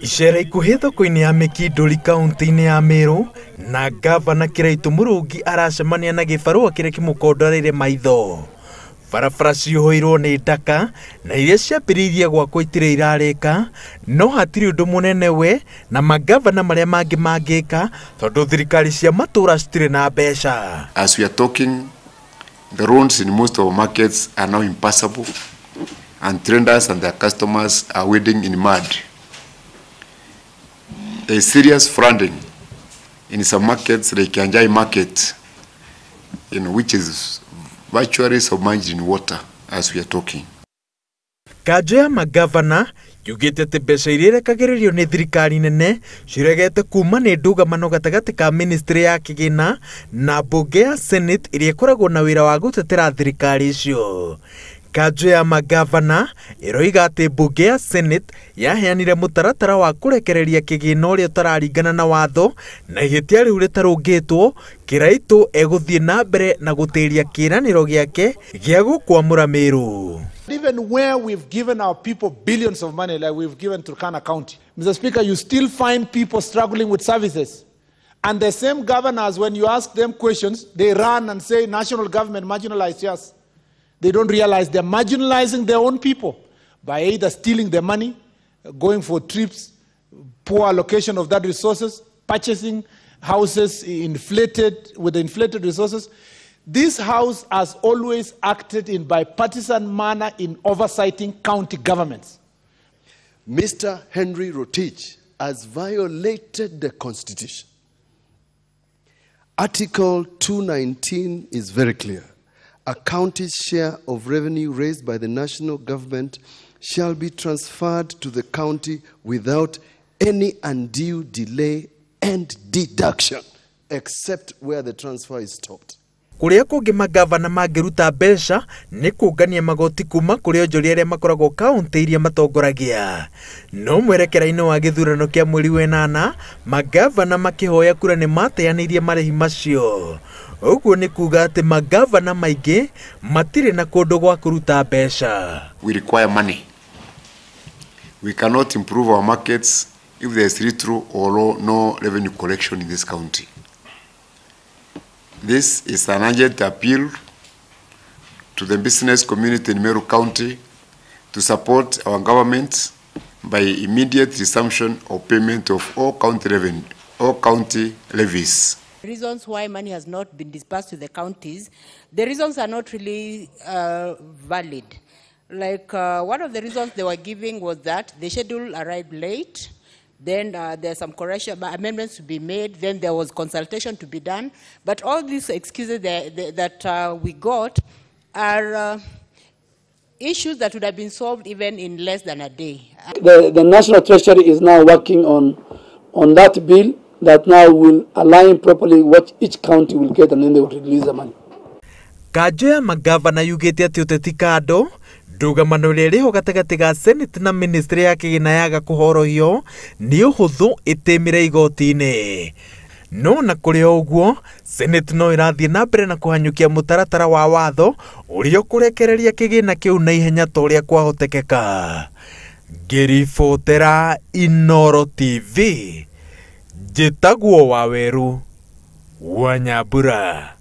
Icera ikuhĩ thoko-inĩ ya Mikindũri kaunti-ini ya Meru na gavana Kiraitu Murungi aracemania na gĩbarũa kĩrĩa kĩmũkondoreire maitho. Barabara ciohirwo nĩ ndaka na iria ciambĩrĩirie gwakwo itirĩ irarĩka, no hatirĩ ũndũ mũnene we na magavana marĩa mangĩ mangĩka tondũ thirikari cia matũra citirĩ na mbeca. As we are talking, the roads in most of our markets are now impassable and traders and their customers are wading in mud. There is serious flooding in some markets like Kanju market, which is virtually submerged in water as we are talking. Kanju ya Mangabana yuugite atĩ mbeca iria irekagĩrĩrio nĩ thirikari nene ciregete kuuma nĩ ndugamano gatagati ka ministry ya kigina na mbunge ya Senate iria ikoragwo na wĩra wa gũtetera thirikari icio. Kanju ya Mangabana iroiga atĩ mbunge ya Senate yaheanire mũtaratara wa kũrekereria kigina ũrĩa ũtararingana na watho na ihĩtia rĩu rĩtarũngĩtwo, Kiraitu egũthiĩ na mbere na gũtĩria kĩĩranĩro gĩake gĩa gũkwamũra Meru. Even where we've given our people billions of money, like we've given to Turkana County, Mr. Speaker, you still find people struggling with services. And the same governors, when you ask them questions, they run and say, national government marginalized us. They don't realize they're marginalizing their own people by either stealing their money, going for trips, poor allocation of that resources, purchasing houses with inflated resources. This house has always acted in bipartisan manner in oversighting county governments. Mr. Henry Rotich has violated the Constitution. Article 219 is very clear. A county's share of revenue raised by the national government shall be transferred to the county without any undue delay and deduction, except where the transfer is stopped. Kuria kũngĩ magavana mangĩruta mbeca nĩ kũngania magoti kuma kũrĩ onjoria arĩa makoragwo kaunti iria matongoragia. No mwerekera-inĩ wa gĩthurano kĩa mweri wenana, magavana makĩhoya kura nĩ mateanĩirie marĩhi macio. Ũguo nĩ kuuga atĩ magavana maingĩ matirĩ na kũndũ gwa kũruta mbeca. We require money. We cannot improve our markets if there is little or no revenue collection in this county. This is an urgent appeal to the business community in Meru County to support our government by immediate resumption of payment of all county levies. Reasons why money has not been disbursed to the counties, the reasons are not really valid. Like one of the reasons they were giving was that the schedule arrived late. Then there's some correction, amendments to be made. Then there was consultation to be done. But all these excuses that we got are issues that would have been solved even in less than a day. The National Treasury is now working on that bill that now will align properly what each county will get, and then they will release the money. Kanju ya Mangavana yuugite atĩ ũteti kando, ndugamano ĩrĩa ĩrĩho gatagati ga Senate na ministry ya kigina yaaga kũhorohio nĩ ũhũthũ ĩtĩmĩre igoti-inĩ. No na kũrĩ ũguo, Senate no ĩrathiĩ na mbere na kũhanyũkia mũtaratara wa watho ũrĩa ũkũrekereria kĩgĩna kĩu na ihenya ta ũrĩa kwahotekeka. Ngĩribotera Inooro TV, njĩtagwo Waweru wa Nyambura.